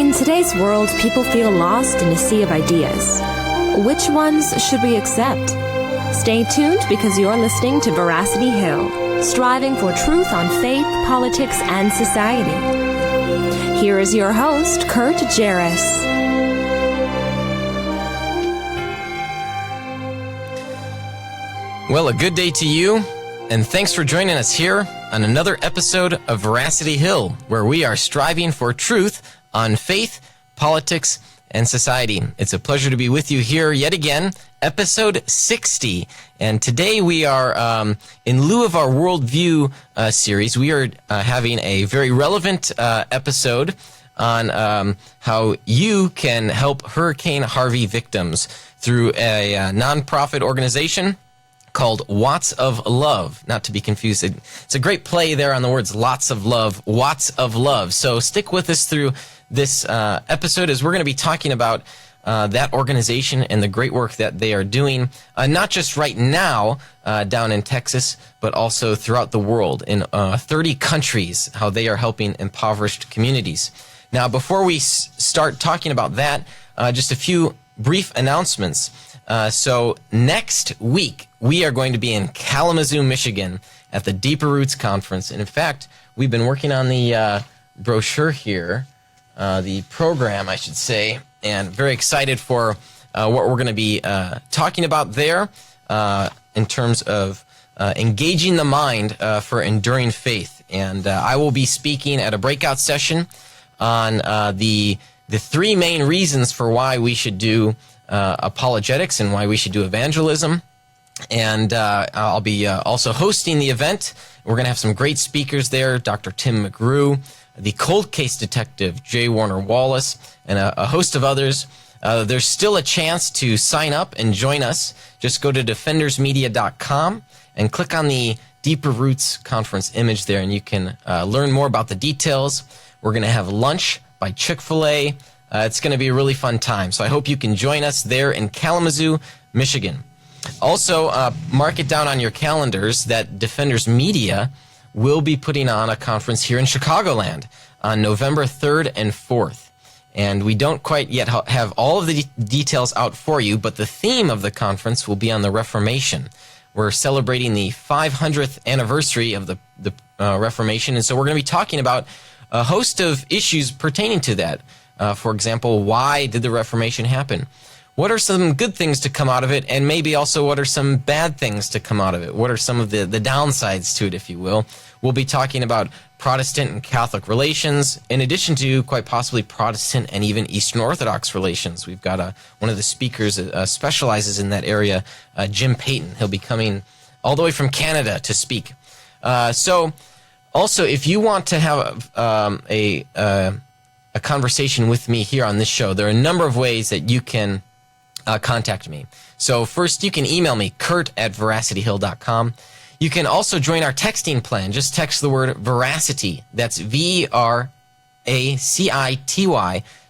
In today's world, people feel lost in a sea of ideas. Which ones should we accept? Stay tuned because you're listening to Veracity Hill, striving for truth on faith, politics, and society. Here is your host, Kurt Jarris. Well, a good day to you, and thanks for joining us here on another episode of Veracity Hill, where we are striving for truth on faith, politics, and society. It's a pleasure to be with you here yet again, episode 60. And today we are, in lieu of our Worldview series, we are having a very relevant episode on how you can help Hurricane Harvey victims through a nonprofit organization called Watts of Love, not to be confused. It's a great play there on the words lots of love, Watts of Love. So stick with us through this episode as we're going to be talking about that organization and the great work that they are doing, not just right now down in Texas, but also throughout the world in 30 countries, how they are helping impoverished communities. Now, before we start talking about that, just a few brief announcements. So next week, we are going to be in Kalamazoo, Michigan at the Deeper Roots Conference. And in fact, we've been working on the brochure here, the program, I should say, and very excited for what we're going to be talking about there in terms of engaging the mind for enduring faith. And I will be speaking at a breakout session on the three main reasons for why we should do apologetics and why we should do evangelism. And I'll be also hosting the event. We're going to have some great speakers there, Dr. Tim McGrew, the cold case detective, J. Warner Wallace, and a host of others. There's still a chance to sign up and join us. Just go to defendersmedia.com and click on the Deeper Roots Conference image there, and you can learn more about the details. We're going to have lunch by Chick-fil-A. It's going to be a really fun time. So I hope you can join us there in Kalamazoo, Michigan. Also, mark it down on your calendars that Defenders Media will be putting on a conference here in Chicagoland on November 3rd and 4th. And we don't quite yet have all of the details out for you, but the theme of the conference will be on the Reformation. We're celebrating the 500th anniversary of the Reformation, and so we're going to be talking about a host of issues pertaining to that. For example, why did the Reformation happen? What are some good things to come out of it? And maybe also what are some bad things to come out of it? What are some of the downsides to it, if you will? We'll be talking about Protestant and Catholic relations, in addition to quite possibly Protestant and even Eastern Orthodox relations. We've got one of the speakers specializes in that area, Jim Payton. He'll be coming all the way from Canada to speak. So also, if you want to have a conversation with me here on this show, there are a number of ways that you can contact me. So first, you can email me, kurt@veracityhill.com. You can also join our texting plan. Just text the word Veracity. That's VRACITY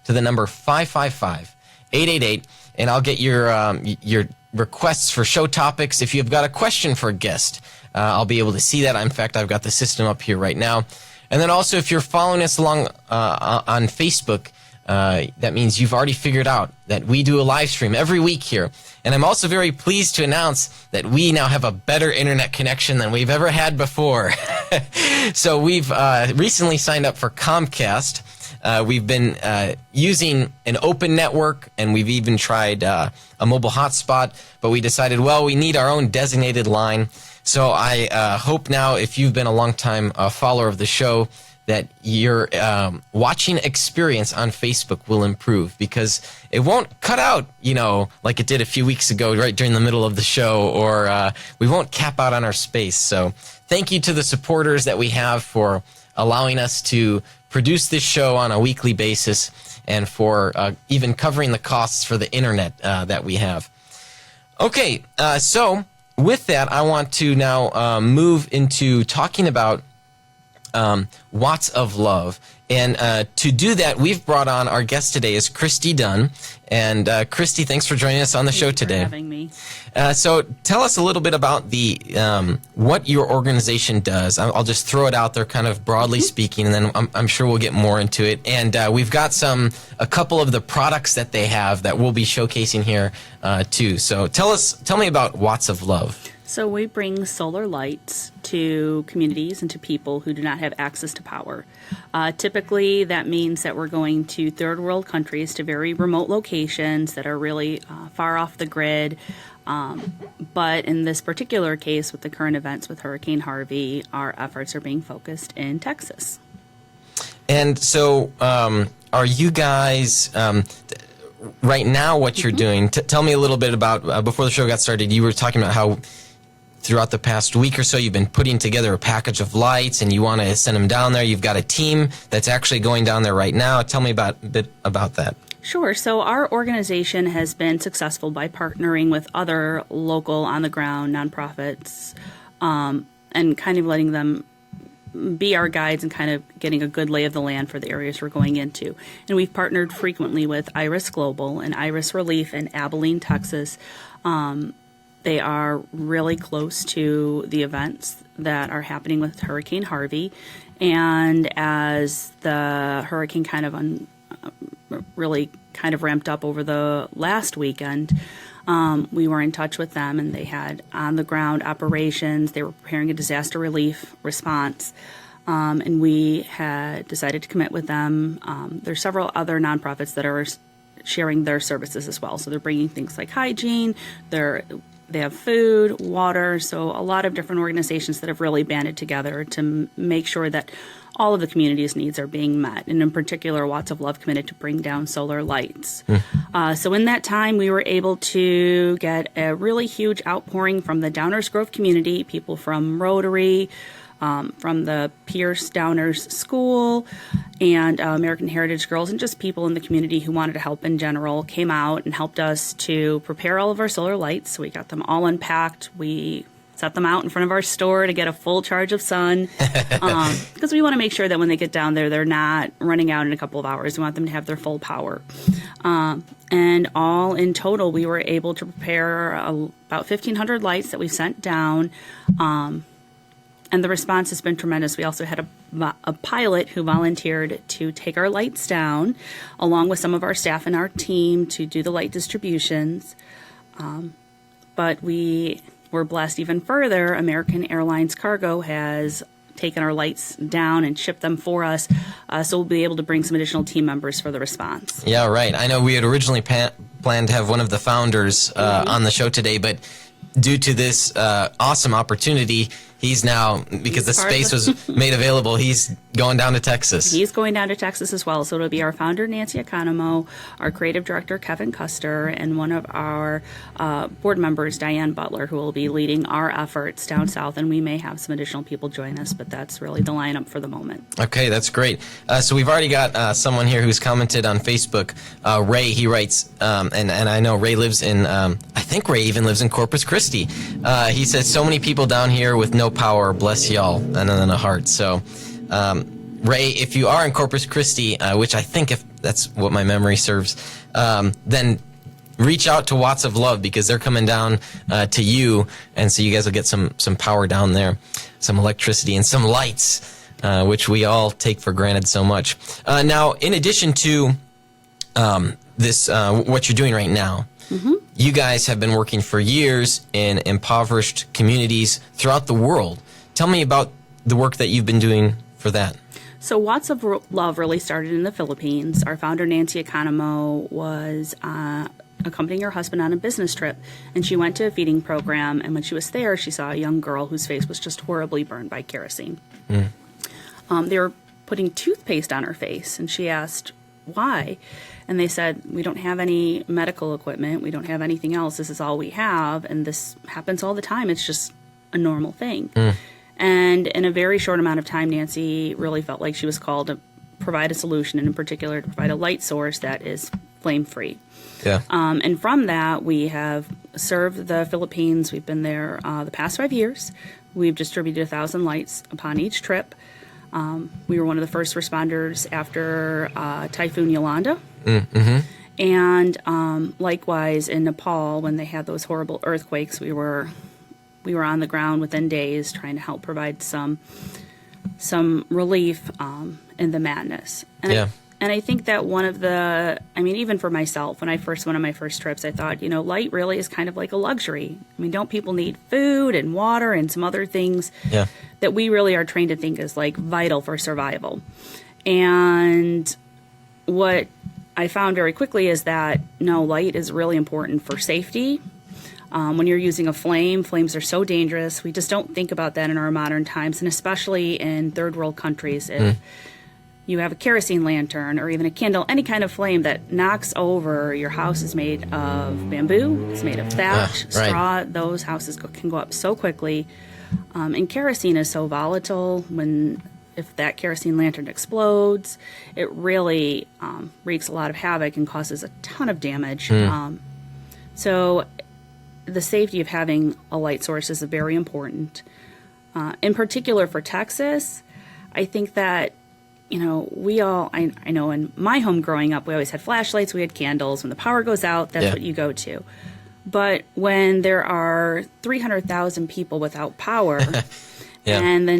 to the number 555-888, and I'll get your requests for show topics. If you've got a question for a guest, I'll be able to see that. In fact, I've got the system up here right now. And then also, if you're following us along on Facebook, that means you've already figured out that we do a live stream every week here. And I'm also very pleased to announce that we now have a better internet connection than we've ever had before. So we've recently signed up for Comcast. We've been using an open network, and we've even tried a mobile hotspot, but we decided, well, we need our own designated line. So I hope now, if you've been a long-time follower of the show, that your watching experience on Facebook will improve, because it won't cut out, like it did a few weeks ago right during the middle of the show, or we won't cap out on our space. So thank you to the supporters that we have for allowing us to produce this show on a weekly basis, and for even covering the costs for the internet that we have. Okay, so with that, I want to now move into talking about Watts of Love. And to do that, we've brought on our guest today is Christie Dunne. And Christie, thanks for joining us on the show today. Thanks for having me. So tell us a little bit about the what your organization does. I'll just throw it out there kind of broadly speaking, and then I'm sure we'll get more into it. And we've got a couple of the products that they have that we'll be showcasing here too. So tell me about Watts of Love. So we bring solar lights to communities and to people who do not have access to power. Typically, that means that we're going to third world countries, to very remote locations that are really far off the grid. But in this particular case, with the current events with Hurricane Harvey, our efforts are being focused in Texas. And so are you guys... right now, what you're doing, tell me a little bit about, before the show got started, you were talking about how throughout the past week or so you've been putting together a package of lights and you want to send them down there. You've got a team that's actually going down there right now. Tell me a bit about that. Sure. So our organization has been successful by partnering with other local on-the-ground nonprofits and kind of letting them be our guides and kind of getting a good lay of the land for the areas we're going into. And we've partnered frequently with Iris Global and Iris Relief in Abilene, Texas. They are really close to the events that are happening with Hurricane Harvey. And as the hurricane really ramped up over the last weekend, we were in touch with them, and they had on-the-ground operations. They were preparing a disaster relief response, and we had decided to commit with them. There's several other nonprofits that are sharing their services as well. So they're bringing things like hygiene. They have food, water, so a lot of different organizations that have really banded together to make sure that all of the community's needs are being met, and in particular, Watts of Love committed to bring down solar lights. So in that time, we were able to get a really huge outpouring from the Downers Grove community, people from Rotary, from the Pierce Downers School, and American Heritage Girls, and just people in the community who wanted to help in general came out and helped us to prepare all of our solar lights. So we got them all unpacked. We set them out in front of our store to get a full charge of sun, because we want to make sure that when they get down there, they're not running out in a couple of hours. We want them to have their full power. And all in total, we were able to prepare about 1,500 lights that we sent down. And the response has been tremendous. We also had a pilot who volunteered to take our lights down, along with some of our staff and our team, to do the light distributions. But we were blessed even further. American Airlines Cargo has taken our lights down and shipped them for us, so we'll be able to bring some additional team members for the response. Yeah, right. I know we had originally planned to have one of the founders on the show today, but due to this awesome opportunity, he's now, because the space was made available, he's going down to Texas. He's going down to Texas as well. So it'll be our founder, Nancy Economo, our creative director, Kevin Custer, and one of our board members, Diane Butler, who will be leading our efforts down south. And we may have some additional people join us, but that's really the lineup for the moment. Okay, that's great. So we've already got someone here who's commented on Facebook. Ray, he writes, and I know Ray lives in, I think Ray even lives in Corpus Christi. He says, so many people down here with no power, bless y'all, and then a heart. So, Ray, if you are in Corpus Christi, which I think if that's what my memory serves, then reach out to Watts of Love, because they're coming down to you, and so you guys will get some power down there, some electricity, and some lights, which we all take for granted so much. Now, in addition to this, what you're doing right now, you guys have been working for years in impoverished communities throughout the world. Tell me about the work that you've been doing for that. So Watts of Love really started in the Philippines. Our founder, Nancy Economo, was accompanying her husband on a business trip, and she went to a feeding program, and when she was there, she saw a young girl whose face was just horribly burned by kerosene. They were putting toothpaste on her face, and she asked, why? And they said, we don't have any medical equipment. We don't have anything else. This is all we have. And this happens all the time. It's just a normal thing. And in a very short amount of time, Nancy really felt like she was called to provide a solution, and in particular to provide a light source that is flame-free. Yeah. And from that, we have served the Philippines. We've been there the past 5 years. We've distributed 1,000 lights upon each trip. We were one of the first responders after Typhoon Yolanda. Mm-hmm. And likewise in Nepal, when they had those horrible earthquakes, we were on the ground within days trying to help provide some relief in the madness. And I think that even for myself, when I first went on my first trips, I thought, light really is kind of like a luxury. I mean, don't people need food and water and some other things that we really are trained to think is like vital for survival? And what I found very quickly is that, no, light is really important for safety. When you're using a flame, flames are so dangerous. We just don't think about that in our modern times, and especially in third world countries. If you have a kerosene lantern or even a candle, any kind of flame that knocks over, your house is made of bamboo, it's made of thatch, straw. Those houses can go up so quickly. And kerosene is so volatile. If that kerosene lantern explodes, it really wreaks a lot of havoc and causes a ton of damage. So the safety of having a light source is very important. In particular for Texas, I think that, I know in my home growing up, we always had flashlights, we had candles. When the power goes out, that's what you go to. But when there are 300,000 people without power and the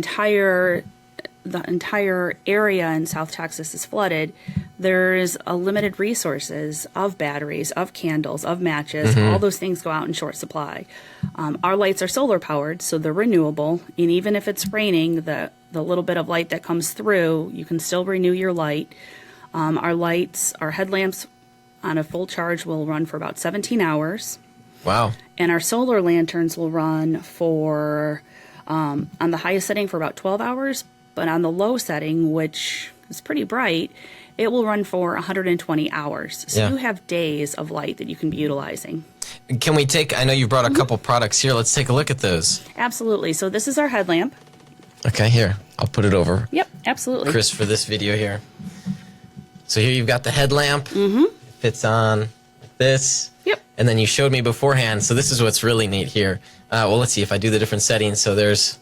entire area in South Texas is flooded, there's a limited resources of batteries, of candles, of matches. All those things go out in short supply. Our lights are solar powered, so they're renewable. And even if it's raining, the little bit of light that comes through, you can still renew your light. Our headlamps on a full charge will run for about 17 hours. Wow. And our solar lanterns will run for, on the highest setting, for about 12 hours. But on the low setting, which is pretty bright, it will run for 120 hours. So you have days of light that you can be utilizing. Can we I know you brought a couple products here. Let's take a look at those. Absolutely. So this is our headlamp. Okay, here. I'll put it over. Yep, absolutely. Chris, for this video here. So here you've got the headlamp. It fits on like this. Yep. And then you showed me beforehand. So this is what's really neat here. Let's see if I do the different settings. So there's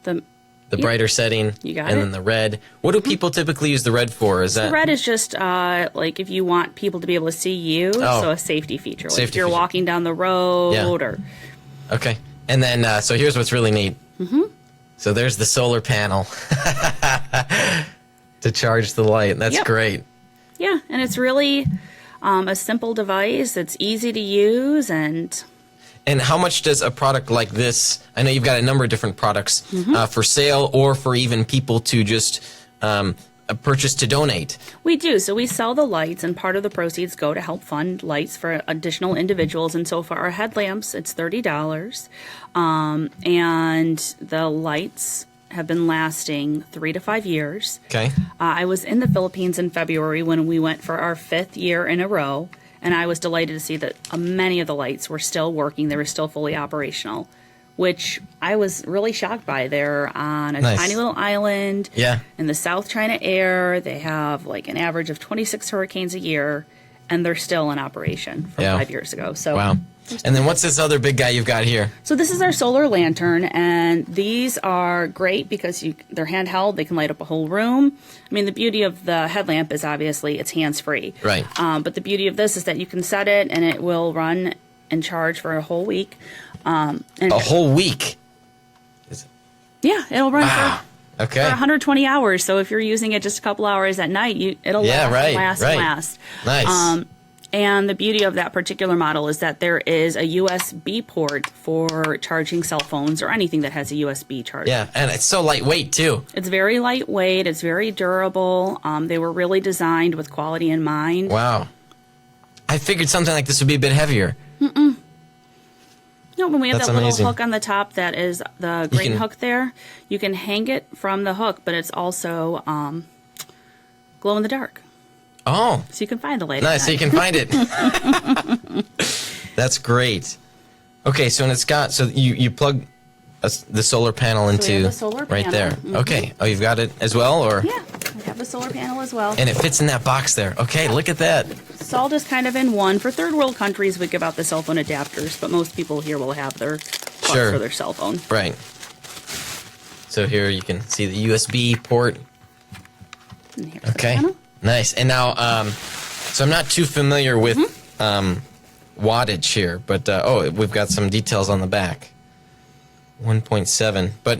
the brighter setting, you got and then the red. What do people typically use the red for? The red is just like if you want people to be able to see you, so a safety feature. Like if you're walking down the road or... Okay. And then, so here's what's really neat. So there's the solar panel to charge the light. That's great. Yeah, and it's really a simple device. It's easy to use, And how much does a product like this, I know you've got a number of different products for sale or for even people to just purchase to donate? We do. So we sell the lights, and part of the proceeds go to help fund lights for additional individuals. And so for our headlamps, it's $30. And the lights have been lasting 3 to 5 years. Okay. I was in the Philippines in February when we went for our 5th year in a row. And I was delighted to see that many of the lights were still working. They were still fully operational, which I was really shocked by. They're on a tiny little island in the South China Air. They have like an average of 26 hurricanes a year, and they're still in operation from 5 years ago. So wow. And then what's this other big guy you've got here? So this is our solar lantern, and these are great because they're handheld. They can light up a whole room. I mean, the beauty of the headlamp is obviously it's hands-free. Right. But the beauty of this is that you can set it, and it will run and charge for a whole week. A whole week? Yeah, it'll run for Okay. 120 hours. So if you're using it just a couple hours at night, it'll last. Nice. And the beauty of that particular model is that there is a USB port for charging cell phones or anything that has a USB charger. Yeah, and it's so lightweight, too. It's very lightweight. It's very durable. They were really designed with quality in mind. Wow. I figured something like this would be a bit heavier. No, when we have that amazing. little hook on the top that is the green hook there, you can hang it from the hook, but it's also glow in the dark. Oh. So you can find the light. Nice, so you can find it. That's great. Okay, so and it's got, so you plug the solar panel into the solar right panel. there. Okay. Oh, you've got it as well, or? Yeah, I have the solar panel as well. And it fits in that box there. Okay, look at that. It's all just kind of in one. For third world countries, we give out the cell phone adapters, but most people here will have their plug for their cell phone. Right. So here you can see the USB port. And here's the Okay, panel. nice. And now, so I'm not too familiar with wattage here, but we've got some details on the back. 1.7, but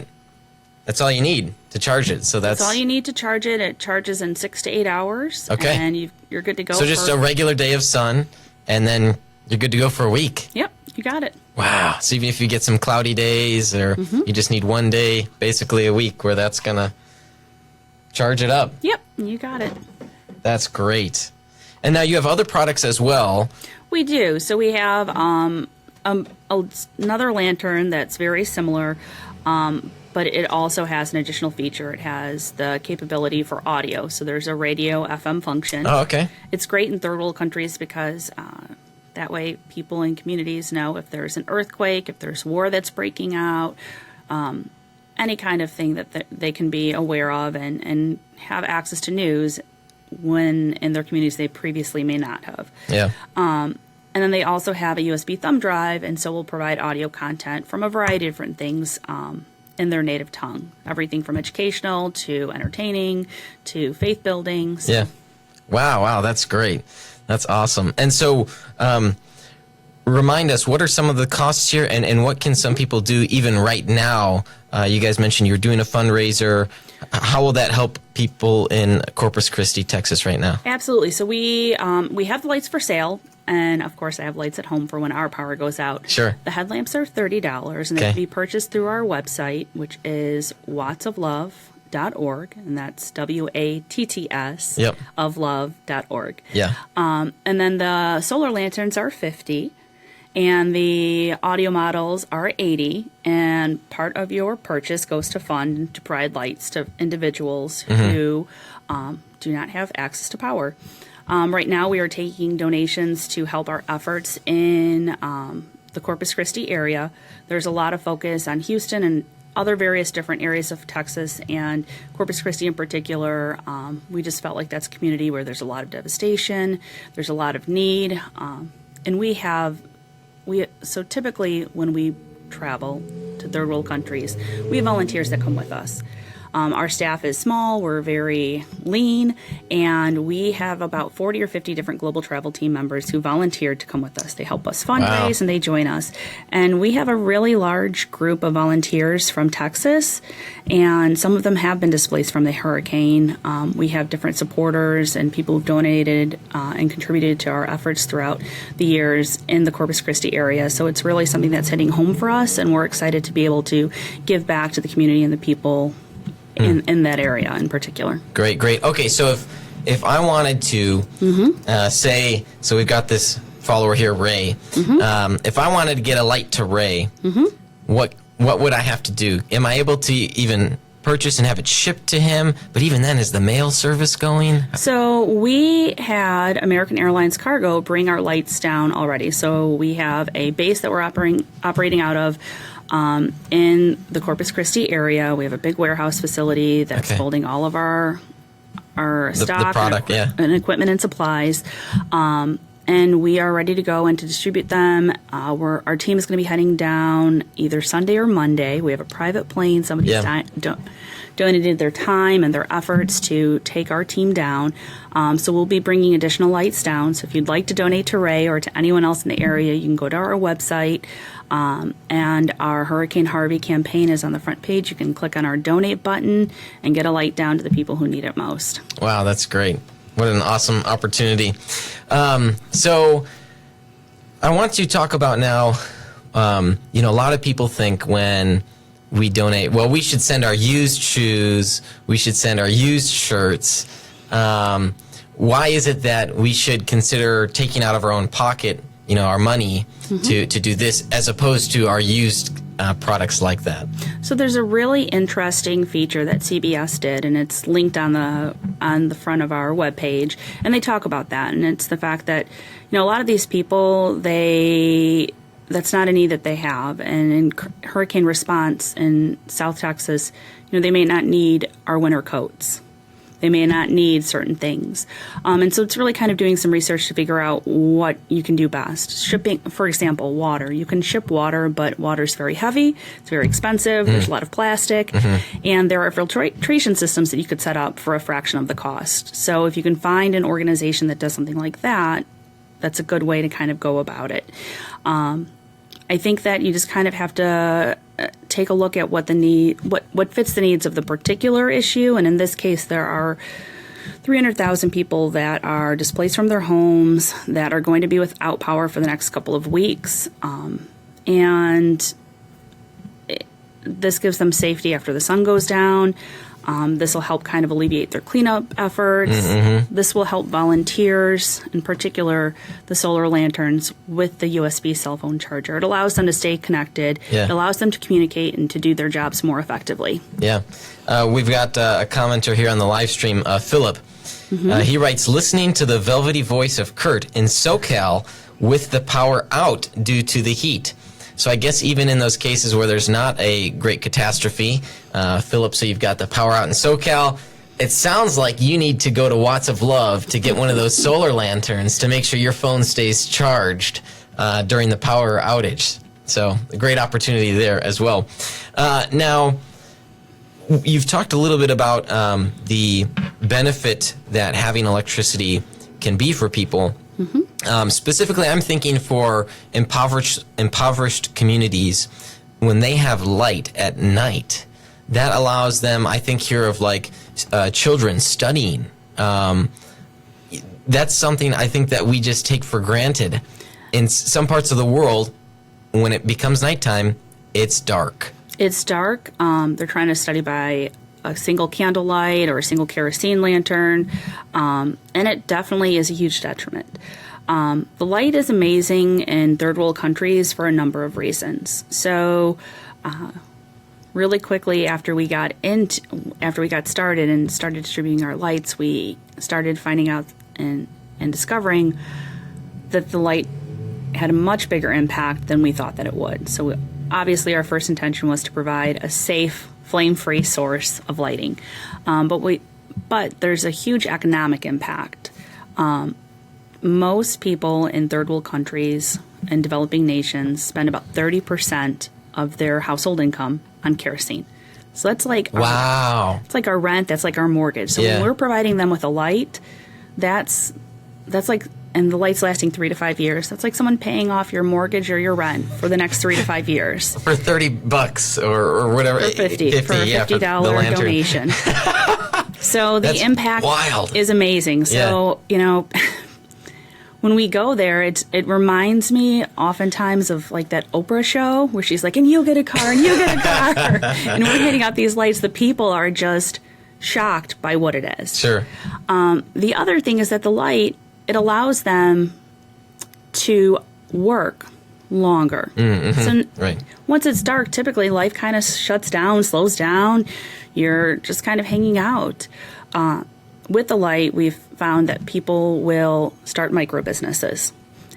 that's all you need to charge it. So That's all you need to charge it. It charges in 6 to 8 hours. Okay. And you're good to go. So just a regular day of sun, and then you're good to go for a week. Yep, you got it. Wow. So even if you get some cloudy days, or you just need one day, basically a week, where that's going to charge it up. Yep, you got it. That's great. And now you have other products as well. We do. So we have another lantern that's very similar, but it also has an additional feature. It has the capability for audio. So there's a radio FM function. Oh, okay. It's great in third world countries because that way people in communities know if there's an earthquake, if there's war that's breaking out, any kind of thing that they can be aware of and have access to news when in their communities they previously may not have. Yeah. And then they also have a USB thumb drive, and so we'll provide audio content from a variety of different things in their native tongue. Everything from educational to entertaining to faith building. So. Yeah. Wow, that's great. That's awesome. And so remind us, what are some of the costs here, and what can some people do even right now? You guys mentioned you're doing a fundraiser. How will that help people in Corpus Christi, Texas right now? Absolutely. So we have the lights for sale. And, of course, I have lights at home for when our power goes out. Sure. The headlamps are $30, and they can be purchased through our website, which is wattsoflove.org, and that's WATTS Yep. of love.org. Yeah. And then the solar lanterns are $50, and the audio models are $80, and part of your purchase goes to fund to provide lights to individuals who do not have access to power. Right now, we are taking donations to help our efforts in the Corpus Christi area. There's a lot of focus on Houston and other various different areas of Texas, and Corpus Christi in particular. We just felt like that's a community where there's a lot of devastation, there's a lot of need, and so typically when we travel to third world countries, we have volunteers that come with us. Our staff is small, we're very lean, and we have about 40 or 50 different global travel team members who volunteered to come with us. They help us fundraise and they join us. And we have a really large group of volunteers from Texas, and some of them have been displaced from the hurricane. We have different supporters and people who've donated and contributed to our efforts throughout the years in the Corpus Christi area. So it's really something that's hitting home for us, and we're excited to be able to give back to the community and the people in that area in particular. Great. Okay, so if I wanted to say, so we've got this follower here, Ray. If I wanted to get a light to Ray, what would I have to do? Am I able to even purchase and have it shipped to him? But even then, is the mail service going? So we had American Airlines Cargo bring our lights down already. So we have a base that we're operating out of. In the Corpus Christi area, we have a big warehouse facility that's holding all of our stock, the product, and equipment and supplies. And we are ready to go and to distribute them. Our team is going to be heading down either Sunday or Monday. We have a private plane. Somebody donated their time and their efforts to take our team down. So we'll be bringing additional lights down. So if you'd like to donate to Ray or to anyone else in the area, you can go to our website. And our Hurricane Harvey campaign is on the front page. You can click on our donate button and get a light down to the people who need it most. Wow, that's great. What an awesome opportunity. So I want to talk about now, a lot of people think when we donate, well, we should send our used shoes, we should send our used shirts. Why is it that we should consider taking out of our own pocket, our money to do this as opposed to our used products like that? So there's a really interesting feature that CBS did, and it's linked on the front of our webpage, and they talk about that, and it's the fact that a lot of these people that's not a need that they have, and in hurricane response in South Texas, they may not need our winter coats. They may not need certain things. And so it's really kind of doing some research to figure out what you can do best. Shipping, for example, water. You can ship water, but water is very heavy. It's very expensive. There's a lot of plastic. And there are filtration systems that you could set up for a fraction of the cost. So if you can find an organization that does something like that, that's a good way to kind of go about it. I think that you just kind of have to take a look at what fits the needs of the particular issue. And in this case, there are 300,000 people that are displaced from their homes, that are going to be without power for the next couple of weeks. This gives them safety after the sun goes down. This will help kind of alleviate their cleanup efforts. This will help volunteers, in particular the solar lanterns, with the USB cell phone charger. It allows them to stay connected. Yeah. It allows them to communicate and to do their jobs more effectively. Yeah. We've got a commenter here on the live stream, Philip. He writes, listening to the velvety voice of Kurt in SoCal with the power out due to the heat. So I guess even in those cases where there's not a great catastrophe, Philip, so you've got the power out in SoCal, it sounds like you need to go to Watts of Love to get one of those solar lanterns to make sure your phone stays charged during the power outage. So a great opportunity there as well. Now, you've talked a little bit about the benefit that having electricity can be for people. Specifically, I'm thinking for impoverished communities, when they have light at night, that allows them, I think here of like children studying. That's something I think that we just take for granted. In some parts of the world, when it becomes nighttime, it's dark. It's dark. They're trying to study by a single candlelight or a single kerosene lantern, and it definitely is a huge detriment. The light is amazing in third world countries for a number of reasons. So, really quickly after we got started and started distributing our lights, we started finding out and discovering that the light had a much bigger impact than we thought that it would. So, obviously, our first intention was to provide a safe, flame-free source of lighting, but there's a huge economic impact. Most people in third world countries and developing nations spend about 30% of their household income on kerosene. So that's like it's like our rent, that's like our mortgage. So when we're providing them with a light, that's like, and the light's lasting 3 to 5 years. That's like someone paying off your mortgage or your rent for the next 3 to 5 years. For $30 or whatever. For $50 for a $50 donation. So the impact is amazing. So, when we go there, it reminds me oftentimes of like that Oprah show where she's like, and you get a car, and you get a car. And we're handing out these lights. The people are just shocked by what it is. Sure. The other thing is that the light, it allows them to work longer. So once it's dark, typically life kind of shuts down, slows down. You're just kind of hanging out. With the light, we've found that people will start micro businesses,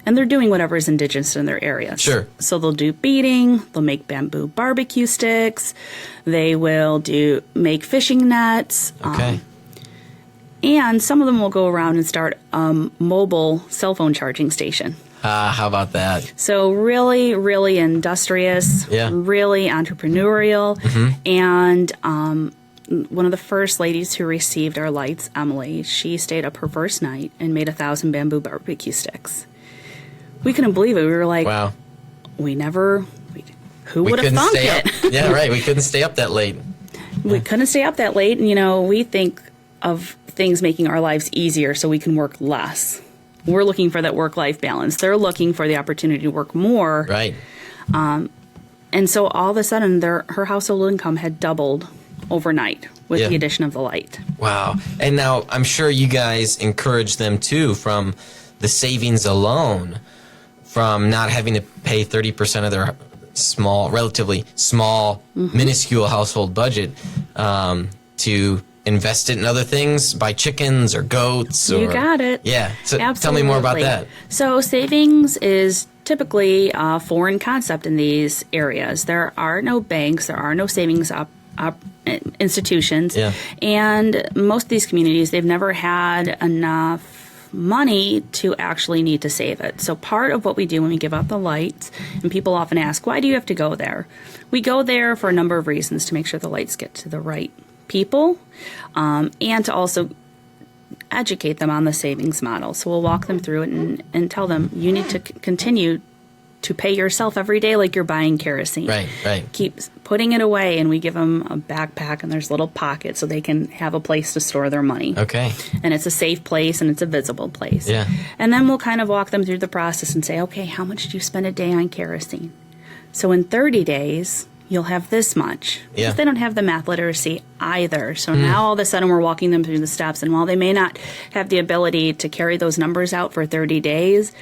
and they're doing whatever is indigenous in their area. Sure. So they'll do beading, they'll make bamboo barbecue sticks, they will make fishing nets. Okay. And some of them will go around and start a mobile cell phone charging station. How about that? So really, really industrious, really entrepreneurial, and one of the first ladies who received our lights, Emily, she stayed up her first night and made 1,000 bamboo barbecue sticks. We couldn't believe it. We were like, wow. Who would have thunk it? Yeah, right. We couldn't stay up that late. We couldn't stay up that late. And, we think of things making our lives easier so we can work less. We're looking for that work-life balance. They're looking for the opportunity to work more. Right. And so all of a sudden, her household income had doubled overnight with the addition of the light. Wow. And now I'm sure you guys encourage them too, from the savings alone, from not having to pay 30% of their relatively small, minuscule household budget to invest it in other things, buy chickens or goats. You got it. Yeah. So absolutely. Tell me more about that. So savings is typically a foreign concept in these areas. There are no banks, there are no savings institutions. Yeah. And most of these communities, they've never had enough money to actually need to save it. So part of what we do when we give out the lights, and people often ask, why do you have to go there? We go there for a number of reasons: to make sure the lights get to the right people, and to also educate them on the savings model. So we'll walk them through it and tell them, you need to continue to pay yourself every day like you're buying kerosene. Right. Keep putting it away, and we give them a backpack, and there's little pockets so they can have a place to store their money. Okay. And it's a safe place, and it's a visible place. Yeah. And then we'll kind of walk them through the process and say, okay, how much do you spend a day on kerosene? So in 30 days, you'll have this much. Yeah. Because they don't have the math literacy either. So now all of a sudden we're walking them through the steps, and while they may not have the ability to carry those numbers out for 30 days,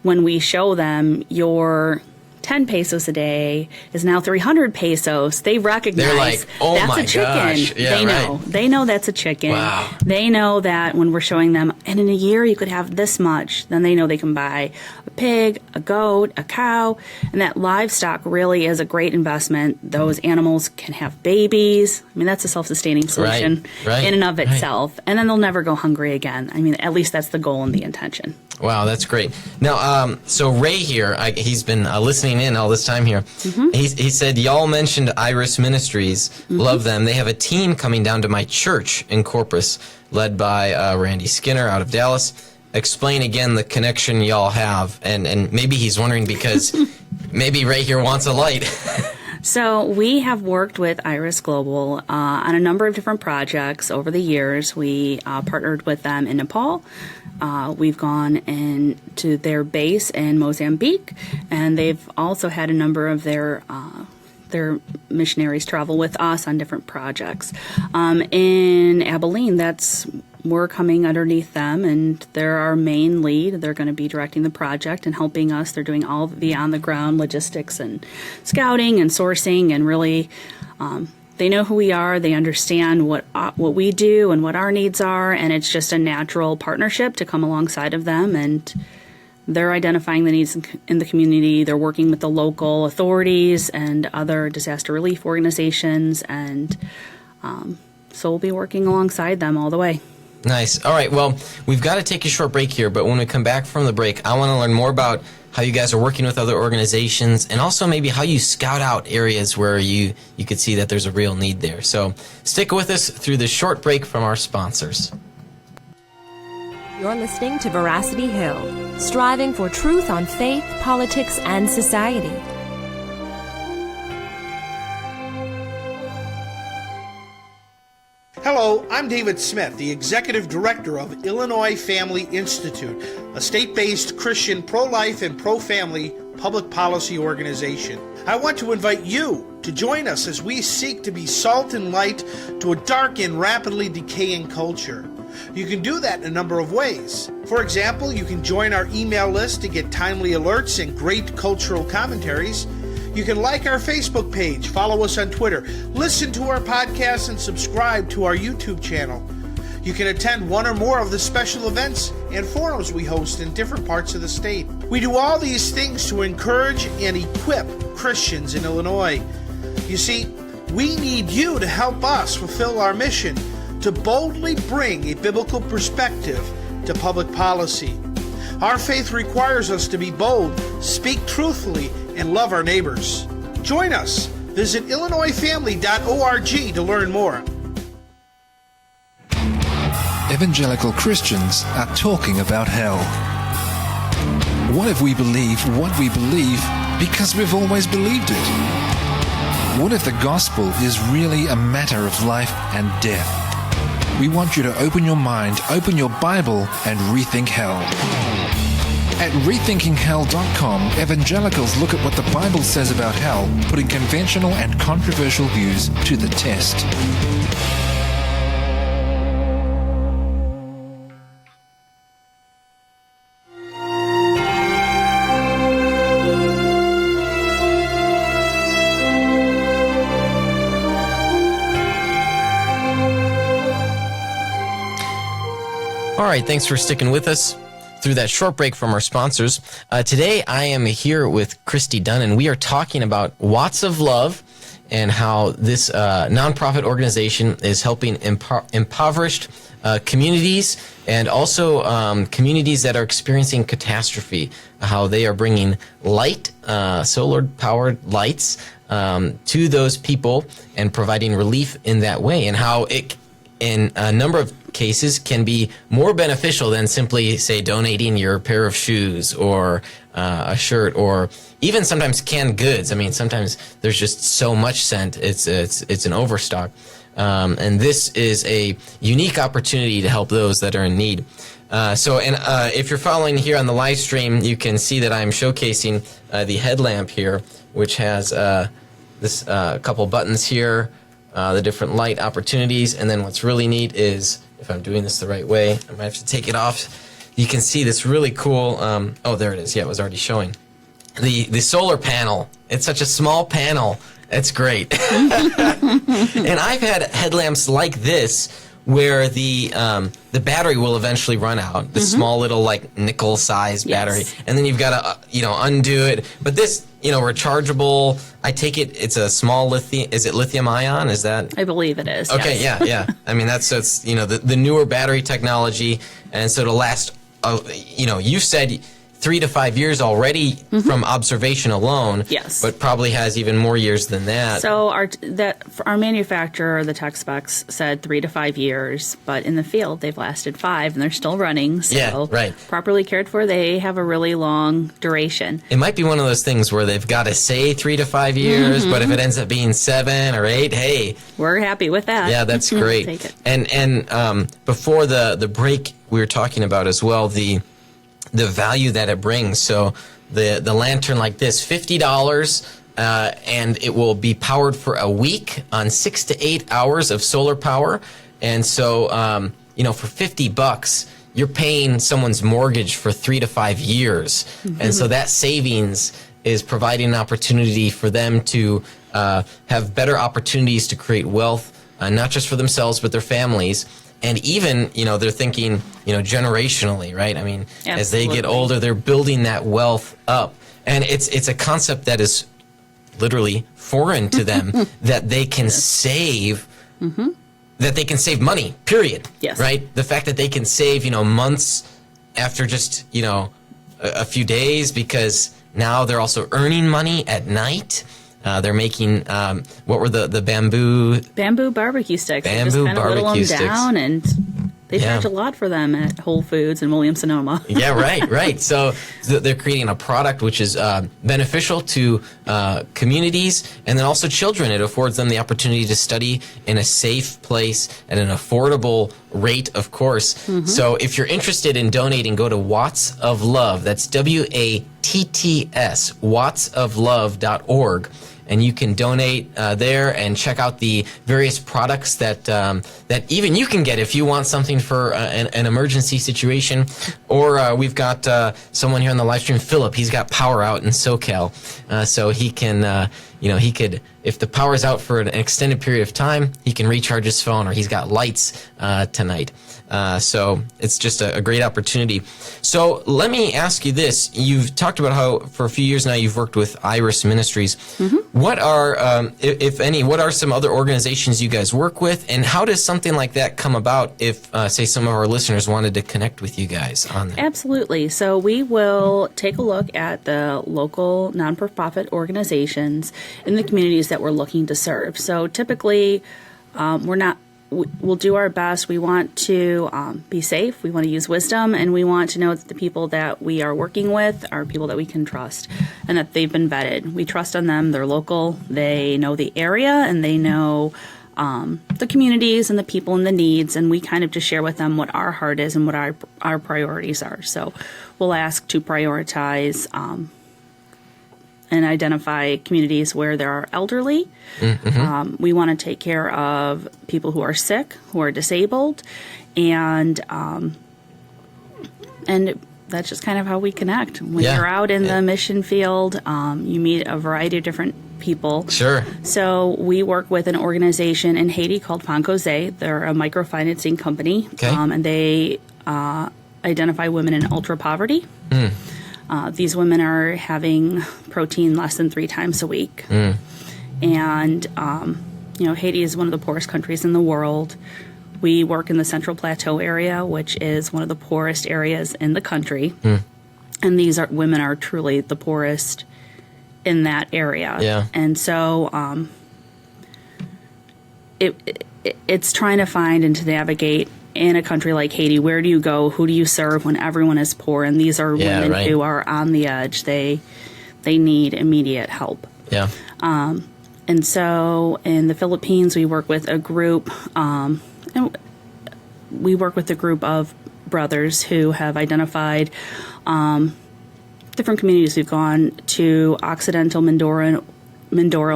when we show them your 10 pesos a day is now 300 pesos, they recognize They're like, oh that's my a chicken. gosh. Yeah, they know. right. They know that's a chicken. Wow. They know that when we're showing them, and in a year you could have this much, then they know they can buy a pig, a goat, a cow, and that livestock really is a great investment. Those animals can have babies. I mean, that's a self-sustaining solution Right. in and of itself. And then they'll never go hungry again. I mean, at least that's the goal and the intention. Wow, that's great. Now, so Ray here, he's been listening in all this time here. He said, y'all mentioned Iris Ministries. Love them. They have a team coming down to my church in Corpus, led by Randy Skinner out of Dallas. Explain again the connection y'all have. And maybe he's wondering because maybe Ray here wants a light. So we have worked with Iris Global on a number of different projects over the years. We partnered with them in Nepal. We've gone into their base in Mozambique, and they've also had a number of their missionaries travel with us on different projects. In Abilene, we're coming underneath them, and they're our main lead. They're going to be directing the project and helping us. They're doing all the on-the-ground logistics and scouting and sourcing, and really they know who we are. They understand what we do and what our needs are, and it's just a natural partnership to come alongside of them. And they're identifying the needs in the community. They're working with the local authorities and other disaster relief organizations, and so we'll be working alongside them all the way. Nice. All right. Well, we've got to take a short break here, but when we come back from the break, I want to learn more about how you guys are working with other organizations, and also maybe how you scout out areas where you could see that there's a real need there. So stick with us through this short break from our sponsors. You're listening to Veracity Hill, striving for truth on faith, politics, and society. Hello, I'm David Smith, the Executive Director of Illinois Family Institute, a state-based Christian pro-life and pro-family public policy organization. I want to invite you to join us as we seek to be salt and light to a dark and rapidly decaying culture. You can do that in a number of ways. For example, you can join our email list to get timely alerts and great cultural commentaries. You can like our Facebook page, follow us on Twitter, listen to our podcast, and subscribe to our YouTube channel. You can attend one or more of the special events and forums we host in different parts of the state. We do all these things to encourage and equip Christians in Illinois. You see, we need you to help us fulfill our mission to boldly bring a biblical perspective to public policy. Our faith requires us to be bold, speak truthfully, and love our neighbors. Join us. Visit IllinoisFamily.org to learn more. Evangelical Christians are talking about hell. What if we believe what we believe because we've always believed it? What if the gospel is really a matter of life and death? We want you to open your mind, open your Bible, and rethink hell. At rethinkinghell.com, evangelicals look at what the Bible says about hell, putting conventional and controversial views to the test. All right, thanks for sticking with us through that short break from our sponsors. Today, I am here with Christie Dunne, and we are talking about Watts of Love and how this nonprofit organization is helping impoverished communities and also communities that are experiencing catastrophe, how they are bringing light, solar-powered lights to those people and providing relief in that way, and how it, in a number of cases, can be more beneficial than simply, say, donating your pair of shoes or a shirt, or even sometimes canned goods. I mean, sometimes there's just so much sent, it's an overstock. And this is a unique opportunity to help those that are in need. If you're following here on the live stream, you can see that I'm showcasing the headlamp here, which has this couple buttons here, the different light opportunities. And then what's really neat is, if I'm doing this the right way, I might have to take it off. You can see this really cool, oh, there it is. Yeah, it was already showing. The solar panel. It's such a small panel. It's great. And I've had headlamps like this where the battery will eventually run out. The small little like nickel-sized battery, and then you've got to undo it. But this rechargeable. I take it's a small lithium. Is it lithium ion? Is that? I believe it is. Okay. Yes. Yeah. I mean it's the newer battery technology, and so it'll last. You said 3 to 5 years already from observation alone. Yes. But probably has even more years than that. So our manufacturer, the tech specs, said 3 to 5 years, but in the field they've lasted 5 and they're still running. So yeah, right. Properly cared for, they have a really long duration. It might be one of those things where they've got to say 3 to 5 years, but if it ends up being 7 or 8, hey, we're happy with that. Yeah, that's great. Take it. And before the break, we were talking about as well the value that it brings. So the lantern like this, $50, and it will be powered for a week on 6 to 8 hours of solar power. And so, for $50, you're paying someone's mortgage for 3 to 5 years. And so that savings is providing an opportunity for them to have better opportunities to create wealth, not just for themselves, but their families. And even, they're thinking, generationally, right? I mean, Absolutely. As they get older, they're building that wealth up. And it's a concept that is literally foreign to them, that they can save, that they can save money, period. Yes. Right? The fact that they can save, months after just, a few days, because now they're also earning money at night. They're making what were the bamboo barbecue sticks. Bamboo They just kind of whittle barbecue them down, and they charge a lot for them at Whole Foods and Williams-Sonoma. Yeah, right. So they're creating a product which is beneficial to communities and then also children. It affords them the opportunity to study in a safe place at an affordable rate, of course. So if you're interested in donating, go to Watts of Love. That's WATTS, wattsoflove.org. And you can donate there and check out the various products that even you can get if you want something for an emergency situation. Or we've got someone here on the live stream, Philip. He's got power out in SoCal, so he can, he could, if the power's out for an extended period of time, he can recharge his phone, or he's got lights tonight. So it's just a great opportunity. So let me ask you this. You've talked about how for a few years now you've worked with Iris Ministries. What are, if any, what are some other organizations you guys work with, and how does something like that come about if, say, some of our listeners wanted to connect with you guys on that? Absolutely. So we will take a look at the local non-profit organizations in the communities that we're looking to serve. So typically, we'll do our best. We want to be safe. We want to use wisdom, and we want to know that the people that we are working with are people that we can trust and that they've been vetted. We trust on them. They're local. They know the area, and they know the communities and the people and the needs, and we kind of just share with them what our heart is and what our priorities are. So we'll ask to prioritize and identify communities where there are elderly. We want to take care of people who are sick, who are disabled, and that's just kind of how we connect. When you're out in the mission field, you meet a variety of different people. Sure. So we work with an organization in Haiti called Foncose. They're a microfinancing company, and they identify women in ultra poverty. These women are having protein less than 3 times a week. And, Haiti is one of the poorest countries in the world. We work in the Central Plateau area, which is one of the poorest areas in the country. And women are truly the poorest in that area. Yeah. And so it's trying to find and to navigate in a country like Haiti. Where do you go? Who do you serve when everyone is poor? And these are women who are on the edge. They need immediate help. Yeah. And so in the Philippines, we work with a group. We work with a group of brothers who have identified different communities. We've gone to Occidental Mindoro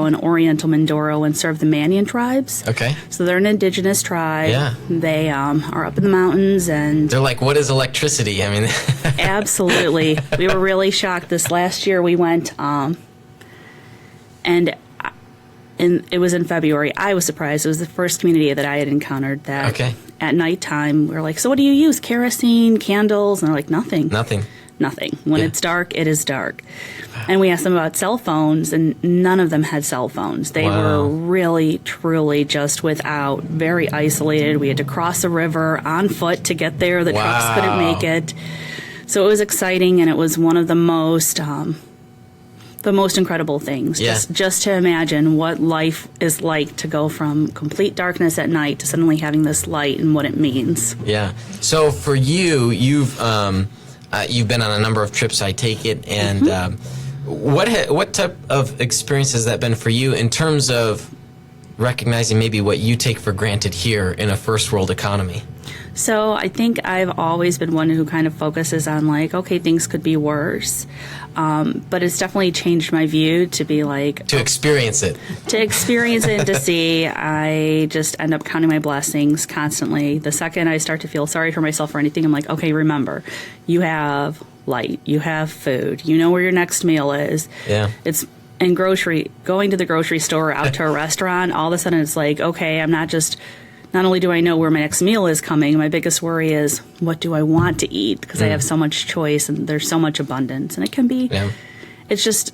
and Oriental Mindoro and serve the Manian tribes. Okay. So they're an indigenous tribe. Yeah. They are up in the mountains, and They're like, what is electricity? I mean, absolutely. We were really shocked. This last year we went, and it was in February. I was surprised. It was the first community that I had encountered that Okay. at nighttime we were like, so what do you use? Kerosene, candles? And they're like, nothing. Nothing. When it's dark, it is dark. And we asked them about cell phones, and none of them had cell phones. They were really, truly just without, very isolated. We had to cross a river on foot to get there. The trucks couldn't make it. So it was exciting, and it was one of the most incredible things. Yeah. Just to imagine what life is like to go from complete darkness at night to suddenly having this light and what it means. Yeah. So for you, you've been on a number of trips, I take it, and what type of experience has that been for you in terms of recognizing maybe what you take for granted here in a first world economy? So I think I've always been one who kind of focuses on like, okay, things could be worse. But it's definitely changed my view to be like... To experience it. To experience it and to see. I just end up counting my blessings constantly. The second I start to feel sorry for myself or anything, I'm like, okay, remember, you have light, you have food, you know where your next meal is. Yeah. It's in going to the grocery store or out to a restaurant, all of a sudden it's like, okay, not only do I know where my next meal is coming, my biggest worry is what do I want to eat, because I have so much choice and there's so much abundance. And it can be, it's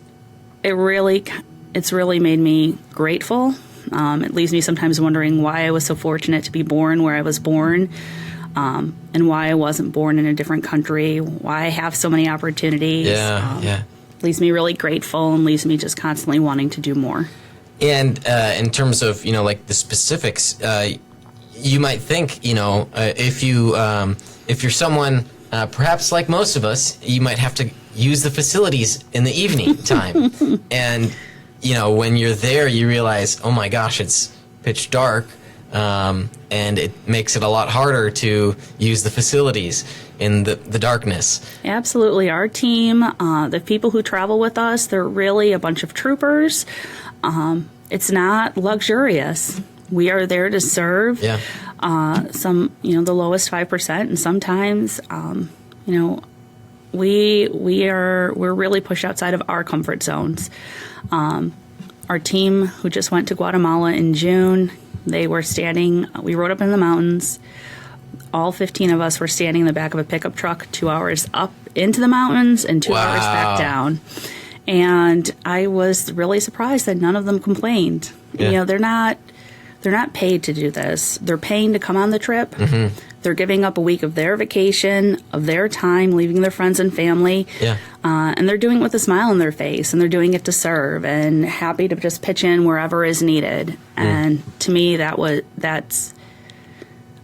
really made me grateful. It leaves me sometimes wondering why I was so fortunate to be born where I was born, and why I wasn't born in a different country, why I have so many opportunities. Leaves me really grateful and leaves me just constantly wanting to do more. And in terms of, like the specifics, you might think, if you're someone, perhaps like most of us, you might have to use the facilities in the evening time. And, when you're there, you realize, oh my gosh, it's pitch dark. And it makes it a lot harder to use the facilities in the darkness. Absolutely. Our team, the people who travel with us, they're really a bunch of troopers. It's not luxurious. We are there to serve. Yeah. The lowest 5%, and sometimes, we're really pushed outside of our comfort zones. Our team, who just went to Guatemala in June, we rode up in the mountains. All 15 of us were standing in the back of a pickup truck, 2 hours up into the mountains and 2 hours back down. And I was really surprised that none of them complained. Yeah. They're not paid to do this. They're paying to come on the trip. Mm-hmm. They're giving up a week of their vacation, of their time, leaving their friends and family. Yeah. And they're doing it with a smile on their face, and they're doing it to serve and happy to just pitch in wherever is needed. And to me,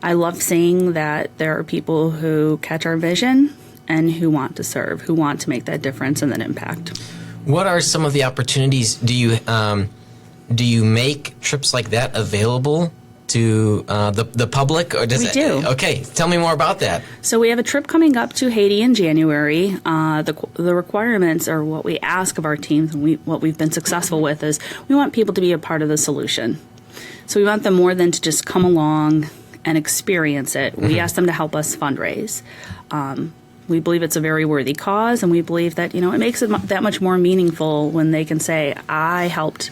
I love seeing that there are people who catch our vision and who want to serve, who want to make that difference and that impact. What are some of the opportunities? Do you make trips like that available to the public? Or does we do. Okay, tell me more about that. So we have a trip coming up to Haiti in January. The requirements, or what we ask of our teams, and what we've been successful with, is we want people to be a part of the solution. So we want them more than to just come along and experience it. Mm-hmm. We ask them to help us fundraise. We believe it's a very worthy cause, and we believe that it makes it that much more meaningful when they can say, I helped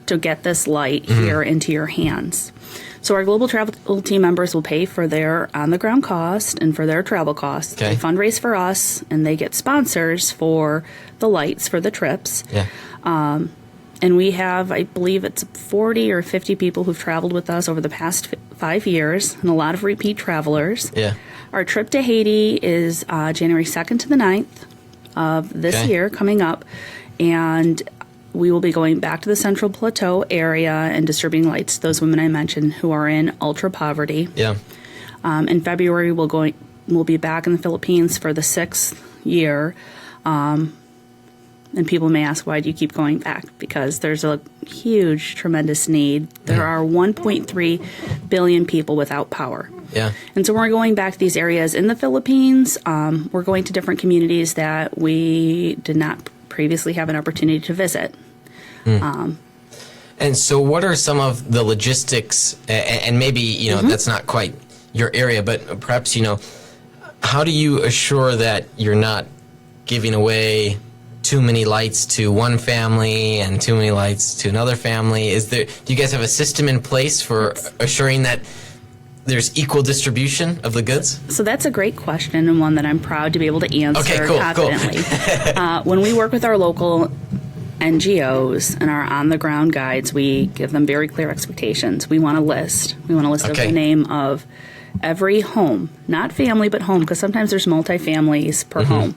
to get this light here into your hands. So our global travel team members will pay for their on-the-ground cost and for their travel costs. Okay. They fundraise for us, and they get sponsors for the lights for the trips. Yeah. And we have, I believe it's 40 or 50 people who've traveled with us over the past 5 years, and a lot of repeat travelers. Yeah. Our trip to Haiti is January 2nd to the 9th of this year, coming up. And we will be going back to the Central Plateau area and distributing lights to those women I mentioned who are in ultra poverty. Yeah. In February, we'll be back in the Philippines for the 6th year. And people may ask, why do you keep going back? Because there's a huge, tremendous need. There are 1.3 billion people without power. Yeah. And so we're going back to these areas in the Philippines. We're going to different communities that we did not previously have an opportunity to visit. And so what are some of the logistics, and maybe, you know, that's not quite your area, but perhaps, you know, how do you assure that you're not giving away too many lights to one family and too many lights to another family? Do you guys have a system in place for assuring that there's equal distribution of the goods? So that's a great question, and one that I'm proud to be able to answer confidently. When we work with our local NGOs and our on-the-ground guides, we give them very clear expectations. We want a list. We want a list of the name of every home, not family, but home, because sometimes there's multi-families per home.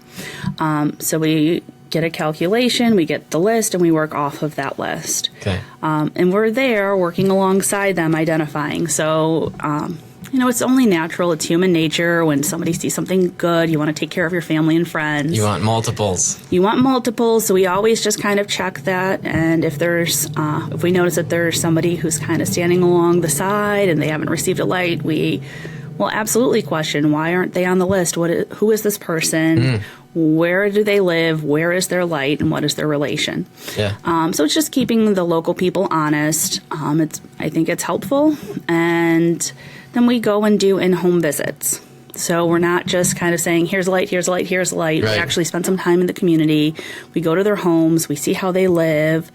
So we get a calculation, we get the list, and we work off of that list. Okay. And we're there working alongside them, identifying. So, you know, it's only natural. It's human nature. When somebody sees something good, you want to take care of your family and friends. You want multiples. You want multiples. So we always just kind of check that. And if there's, if we notice that there's somebody who's kind of standing along the side and they haven't received a light, we will absolutely question, why aren't they on the list? Who is this person? Where do they live? Where is their light? And what is their relation? Yeah. So it's just keeping the local people honest. I think it's helpful. And then we go and do in-home visits. So we're not just kind of saying, here's a light, here's a light, here's a light. Right. We actually spend some time in the community. We go to their homes. We see how they live.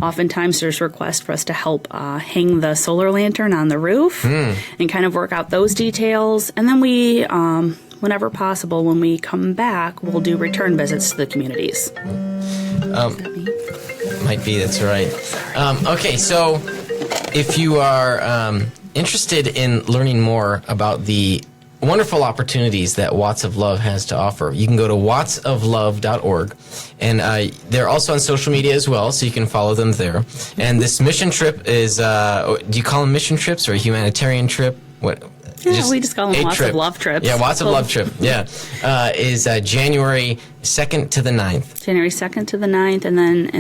Oftentimes there's requests for us to help hang the solar lantern on the roof and kind of work out those details. And then we, whenever possible, when we come back, we'll do return visits to the communities. Might be, that's right. Okay, so if you are interested in learning more about the wonderful opportunities that Watts of Love has to offer, you can go to wattsoflove.org. And they're also on social media as well, so you can follow them there. And this mission trip is, do you call them mission trips or a humanitarian trip? What? Yeah, we just call them Watts of Love trips. Yeah, Watts of Love trip. Yeah. Is January 2nd to the 9th. January 2nd to the 9th, and then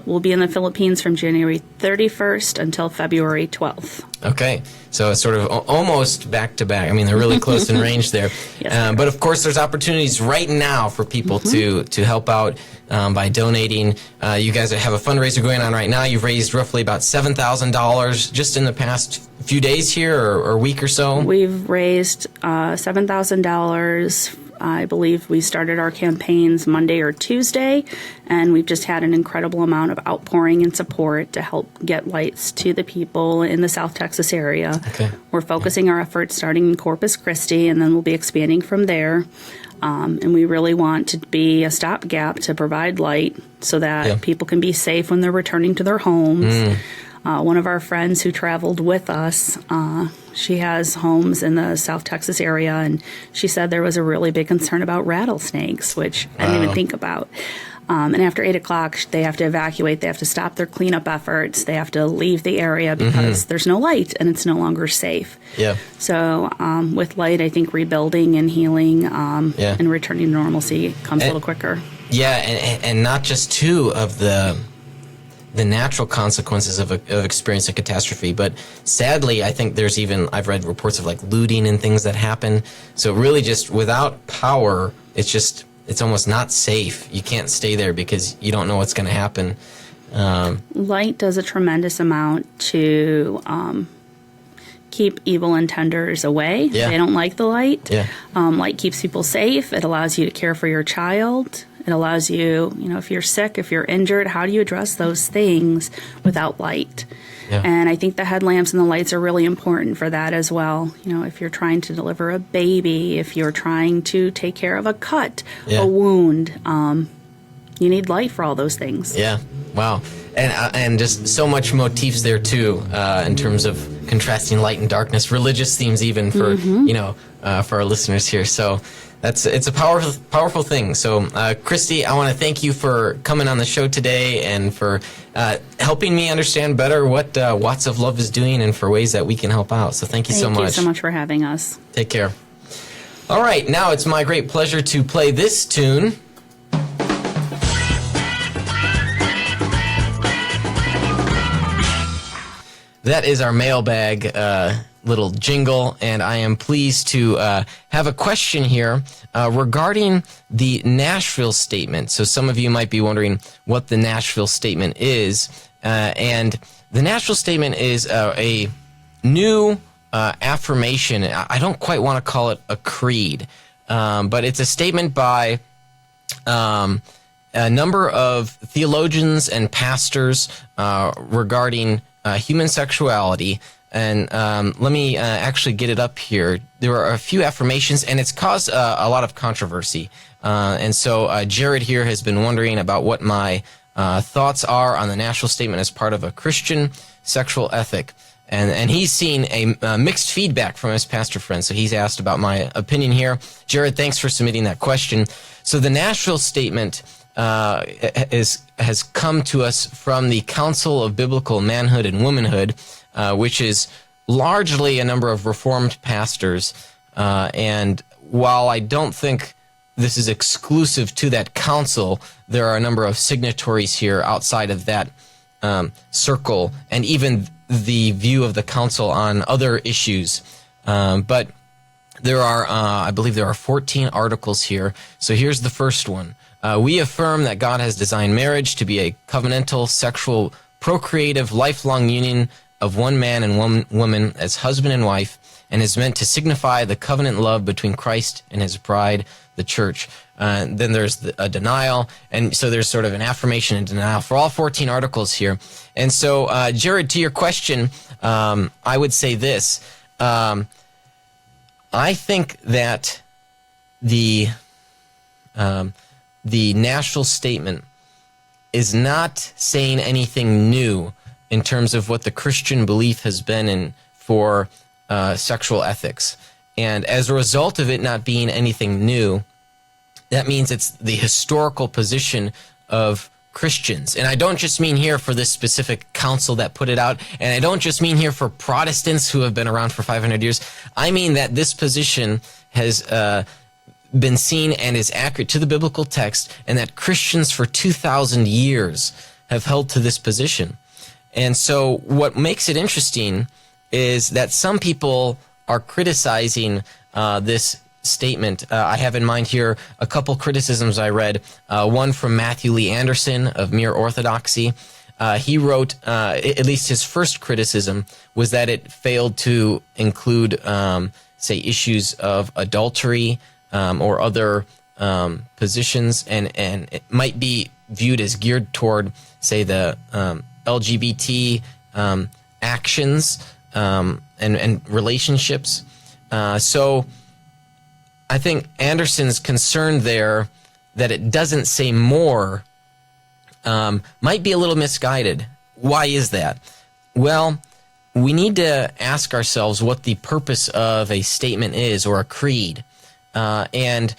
we'll be in the Philippines from January 31st until February 12th. Okay. So it's sort of almost back to back. I mean, they're really close in range there. Yes, but of course, there's opportunities right now for people to help out by donating. You guys have a fundraiser going on right now. You've raised roughly about $7,000 just in the past few days here or week or so. We've raised $7,000. I believe we started our campaigns Monday or Tuesday, and we've just had an incredible amount of outpouring and support to help get lights to the people in the South Texas area. Okay. We're focusing our efforts starting in Corpus Christi, and then we'll be expanding from there. And we really want to be a stopgap to provide light so that people can be safe when they're returning to their homes. One of our friends who traveled with us, she has homes in the South Texas area, and she said there was a really big concern about rattlesnakes, which I didn't even think about. And after 8 o'clock, they have to evacuate. They have to stop their cleanup efforts. They have to leave the area because there's no light and it's no longer safe. Yeah. So with light, I think rebuilding and healing and returning to normalcy comes a little quicker. Yeah, and not just two of the natural consequences of experiencing a catastrophe, but sadly, I think I've read reports of like looting and things that happen. So really just without power, it's almost not safe. You can't stay there because you don't know what's going to happen. Light does a tremendous amount to keep evil intenders away. Yeah. They don't like the light. Yeah. Light keeps people safe. It allows you to care for your child. It allows you, if you're sick, if you're injured, how do you address those things without light? Yeah. And I think the headlamps and the lights are really important for that as well. If you're trying to deliver a baby, if you're trying to take care of a cut, a wound, you need light for all those things. Yeah. Wow. And just so much motifs there too, in terms of contrasting light and darkness, religious themes even for for our listeners here. So it's a powerful thing. So Christie, I want to thank you for coming on the show today and for helping me understand better what Watts of Love is doing and for ways that we can help out. So thank you so much. Thank you so much for having us. Take care. All right, now it's my great pleasure to play this tune. That is our mailbag little jingle, and I am pleased to have a question here regarding the Nashville Statement. So some of you might be wondering what the Nashville Statement is, and the Nashville Statement is a new affirmation. I don't quite want to call it a creed, but it's a statement by a number of theologians and pastors regarding human sexuality. And let me actually get it up here. There are a few affirmations, and it's caused a lot of controversy. And so Jared here has been wondering about what my thoughts are on the Nashville Statement as part of a Christian sexual ethic. And he's seen a mixed feedback from his pastor friends, so he's asked about my opinion here. Jared, thanks for submitting that question. So the Nashville Statement has come to us from the Council of Biblical Manhood and Womanhood, which is largely a number of Reformed pastors. And while I don't think this is exclusive to that council, there are a number of signatories here outside of that circle, and even the view of the council on other issues. But there are, I believe there are 14 articles here. So here's the first one. We affirm that God has designed marriage to be a covenantal, sexual, procreative, lifelong union of one man and one woman as husband and wife, and is meant to signify the covenant love between Christ and his bride, the church. Then there's a denial, and so there's sort of an affirmation and denial for all 14 articles here. And so, Jared, to your question, I would say this. I think that the Nashville Statement is not saying anything new in terms of what the Christian belief has been in for sexual ethics. And as a result of it not being anything new, that means it's the historical position of Christians. And I don't just mean here for this specific council that put it out, and I don't just mean here for Protestants who have been around for 500 years. I mean that this position has been seen and is accurate to the biblical text, and that Christians for 2,000 years have held to this position. And so what makes it interesting is that some people are criticizing this statement. I have in mind here a couple criticisms I read. One from Matthew Lee Anderson of Mere Orthodoxy. He wrote, at least his first criticism was that it failed to include, say, issues of adultery or other positions, and it might be viewed as geared toward, say, the LGBT actions and relationships. So I think Anderson's concern there that it doesn't say more might be a little misguided. Why is that? Well, we need to ask ourselves what the purpose of a statement is, or a creed. And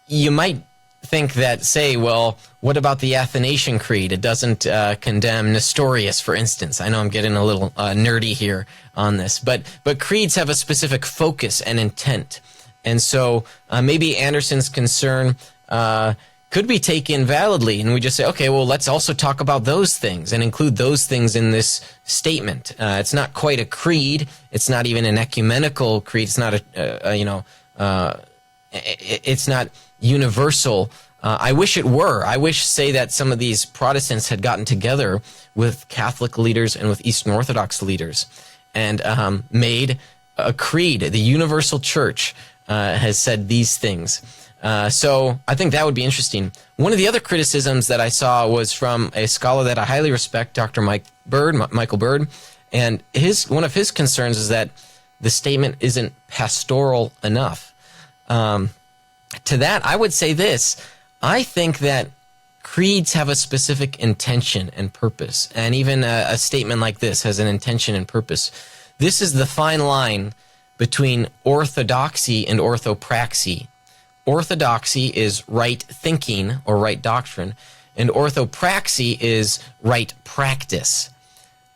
you might think that, say, well, what about the Athanasian Creed? It doesn't condemn Nestorius, for instance. I know I'm getting a little nerdy here on this, but creeds have a specific focus and intent. And so maybe Anderson's concern could be taken validly, and we just say, okay, well, let's also talk about those things and include those things in this statement. It's not quite a creed. It's not even an ecumenical creed. It's not it's not universal. I wish it were. I wish, say, that some of these Protestants had gotten together with Catholic leaders and with Eastern Orthodox leaders and made a creed. The universal church has said these things. So I think that would be interesting. One of the other criticisms that I saw was from a scholar that I highly respect, Dr. Michael Bird, and one of his concerns is that the statement isn't pastoral enough. To that, I would say this. I think that creeds have a specific intention and purpose, and even a statement like this has an intention and purpose. This is the fine line between orthodoxy and orthopraxy. Orthodoxy is right thinking or right doctrine, and orthopraxy is right practice.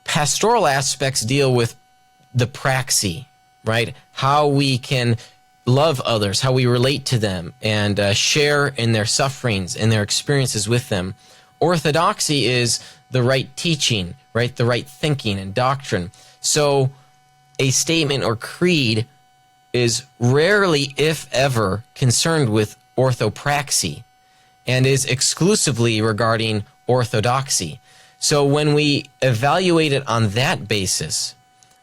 Pastoral aspects deal with the praxy, right? How we can love others, how we relate to them, and share in their sufferings and their experiences with them. Orthodoxy is the right teaching, right? The right thinking and doctrine. So a statement or creed is rarely, if ever, concerned with orthopraxy and is exclusively regarding orthodoxy. So when we evaluate it on that basis,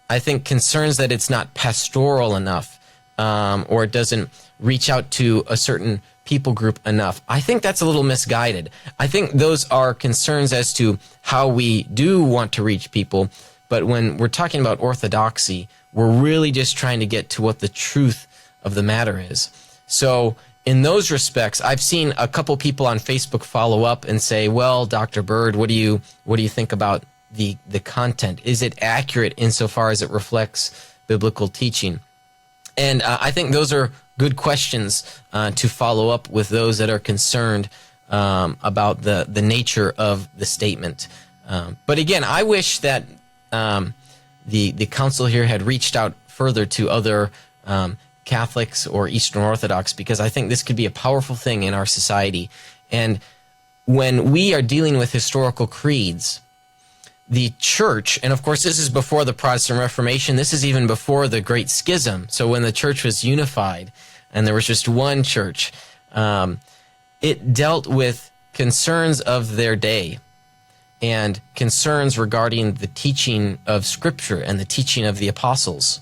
I think concerns that it's not pastoral enough, or it doesn't reach out to a certain people group enough, I think that's a little misguided. I think those are concerns as to how we do want to reach people, but when we're talking about orthodoxy, we're really just trying to get to what the truth of the matter is. So in those respects, I've seen a couple people on Facebook follow up and say, well, Dr. Bird, what do you think about the content? Is it accurate insofar as it reflects biblical teaching? And I think those are good questions to follow up with those that are concerned about the nature of the statement. But again, I wish that the council here had reached out further to other Catholics or Eastern Orthodox, because I think this could be a powerful thing in our society. And when we are dealing with historical creeds, the church, and of course this is before the Protestant Reformation, this is even before the Great Schism, so when the church was unified and there was just one church, it dealt with concerns of their day and concerns regarding the teaching of Scripture and the teaching of the apostles.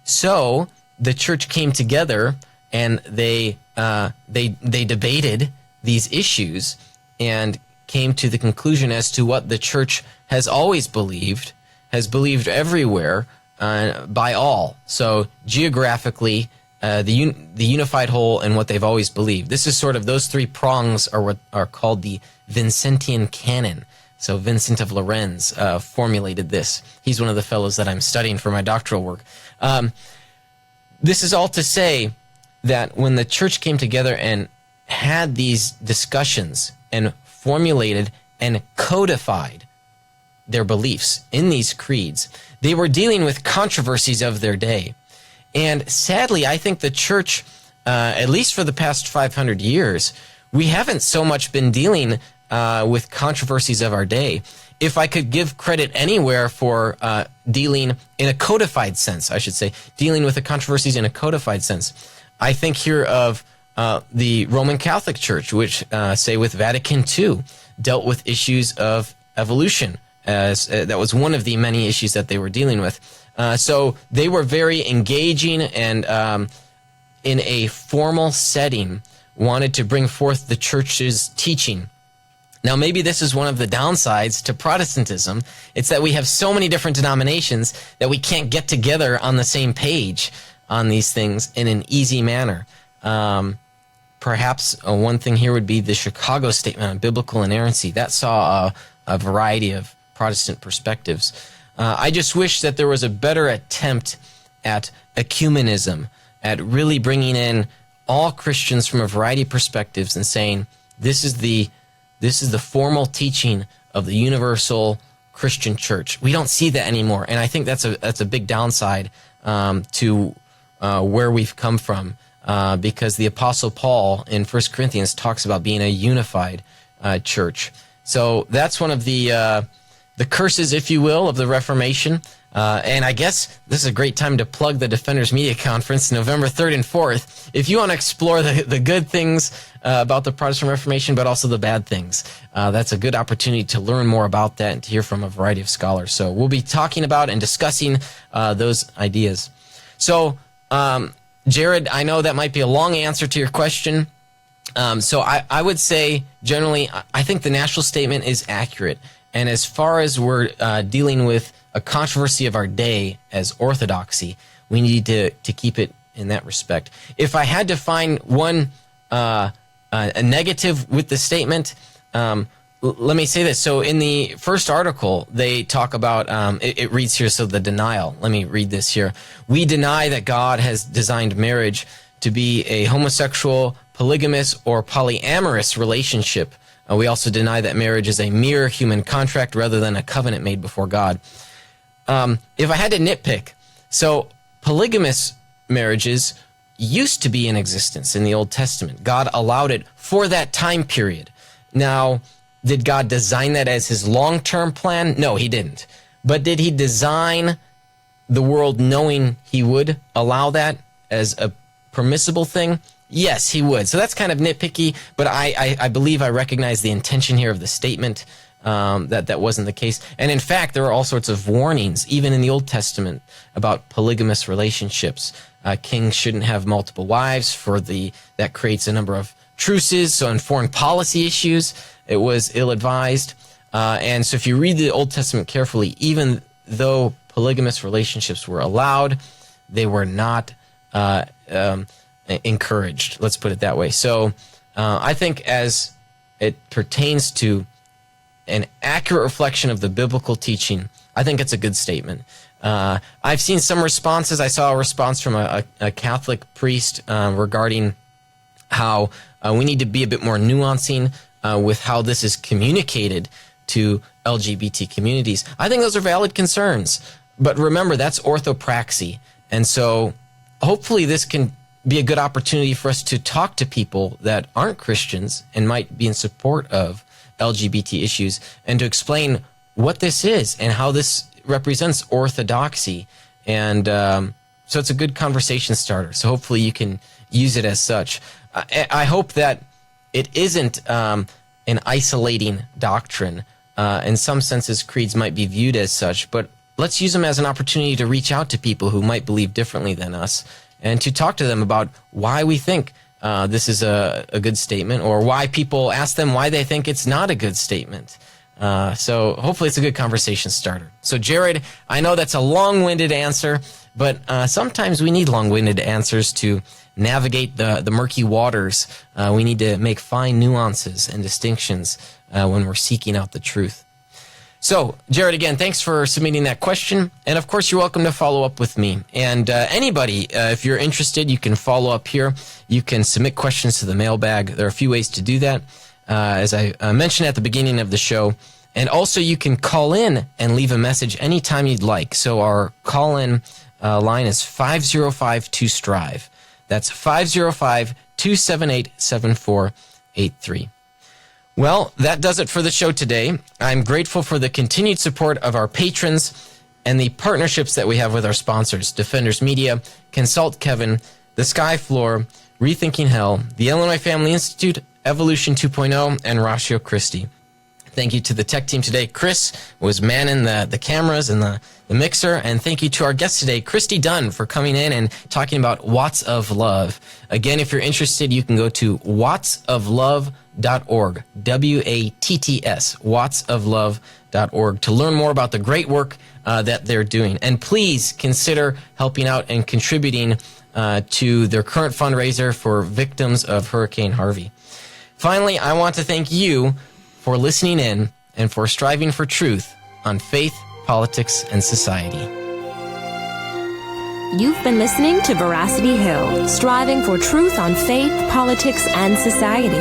So the church came together and they debated these issues and came to the conclusion as to what the church has always believed, has believed everywhere, by all. So geographically, the unified whole and what they've always believed. This is sort of, those three prongs are what are called the Vincentian canon. So Vincent of Lorraine formulated this. He's one of the fellows that I'm studying for my doctoral work. This is all to say that when the church came together and had these discussions and formulated and codified their beliefs in these creeds, they were dealing with controversies of their day. And sadly, I think the church, at least for the past 500 years, we haven't so much been dealing with controversies of our day. If I could give credit anywhere for dealing in a codified sense, I should say, dealing with the controversies in a codified sense, I think here of the Roman Catholic Church, which, say, with Vatican II, dealt with issues of evolution. That was one of the many issues that they were dealing with. So they were very engaging and in a formal setting wanted to bring forth the church's teaching. Now, maybe this is one of the downsides to Protestantism. It's that we have so many different denominations that we can't get together on the same page on these things in an easy manner. Perhaps one thing here would be the Chicago Statement on Biblical Inerrancy. That saw a variety of Protestant perspectives. I just wish that there was a better attempt at ecumenism, at really bringing in all Christians from a variety of perspectives and saying, this is the formal teaching of the universal Christian church. We don't see that anymore, and I think that's a big downside to where we've come from, because the Apostle Paul in 1 Corinthians talks about being a unified church. So that's one of the curses, if you will, of the Reformation. And I guess this is a great time to plug the Defenders Media Conference, November 3rd and 4th. If you want to explore the good things about the Protestant Reformation, but also the bad things, that's a good opportunity to learn more about that and to hear from a variety of scholars. So we'll be talking about and discussing those ideas. So, Jared, I know that might be a long answer to your question. So I would say, generally, I think the national statement is accurate. And as far as we're dealing with a controversy of our day as orthodoxy, we need to keep it in that respect. If I had to find one a negative with the statement. Let me say this. So in the first article, they talk about, it reads here, so the denial. Let me read this here. We deny that God has designed marriage to be a homosexual, polygamous, or polyamorous relationship. We also deny that marriage is a mere human contract rather than a covenant made before God. If I had to nitpick, so polygamous marriages used to be in existence in the Old Testament. God allowed it for that time period. Now, did God design that as his long-term plan? No, he didn't. But did he design the world knowing he would allow that as a permissible thing? Yes, he would. So that's kind of nitpicky, but I believe I recognize the intention here of the statement, that wasn't the case. And in fact, there are all sorts of warnings, even in the Old Testament, about polygamous relationships. Kings shouldn't have multiple wives, that creates a number of truces. So in foreign policy issues, it was ill-advised. And so if you read the Old Testament carefully, even though polygamous relationships were allowed, they were not encouraged. Let's put it that way. So I think as it pertains to an accurate reflection of the biblical teaching, I think it's a good statement. I've seen some responses. I saw a response from a Catholic priest regarding how we need to be a bit more nuancing with how this is communicated to LGBT communities. I think those are valid concerns. But remember, that's orthopraxy. And so hopefully this can be a good opportunity for us to talk to people that aren't Christians and might be in support of LGBT issues, and to explain what this is and how this represents orthodoxy. And so it's a good conversation starter. So hopefully you can use it as such. I hope that it isn't an isolating doctrine. In some senses, creeds might be viewed as such, but let's use them as an opportunity to reach out to people who might believe differently than us, and to talk to them about why we think this is a good statement, or why people ask them why they think it's not a good statement. So hopefully it's a good conversation starter. So Jared, I know that's a long-winded answer, but sometimes we need long-winded answers to navigate the murky waters. We need to make fine nuances and distinctions when we're seeking out the truth. So, Jared, again, thanks for submitting that question. And, of course, you're welcome to follow up with me. And anybody, if you're interested, you can follow up here. You can submit questions to the mailbag. There are a few ways to do that, as I mentioned at the beginning of the show. And also, you can call in and leave a message anytime you'd like. So our call-in line is 505-2STRIVE. That's 505-278-7483. Well, that does it for the show today. I'm grateful for the continued support of our patrons and the partnerships that we have with our sponsors, Defenders Media, Consult Kevin, The Sky Floor, Rethinking Hell, the Illinois Family Institute, Evolution 2.0, and Ratio Christie. Thank you to the tech team today. Chris was manning the cameras and the mixer. And thank you to our guest today, Christie Dunne, for coming in and talking about Watts of Love. Again, if you're interested, you can go to wattsoflove.org, WATTS, wattsoflove.org, to learn more about the great work that they're doing. And please consider helping out and contributing to their current fundraiser for victims of Hurricane Harvey. Finally, I want to thank you for listening in and for striving for truth on faith, politics, and society. You've been listening to Veracity Hill, striving for truth on faith, politics, and society.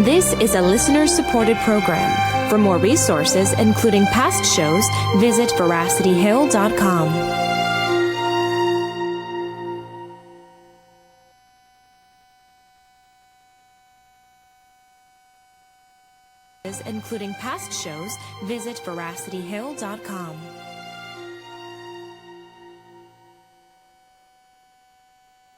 This is a listener-supported program. For more resources, including past shows, visit veracityhill.com. Including past shows, visit veracityhill.com.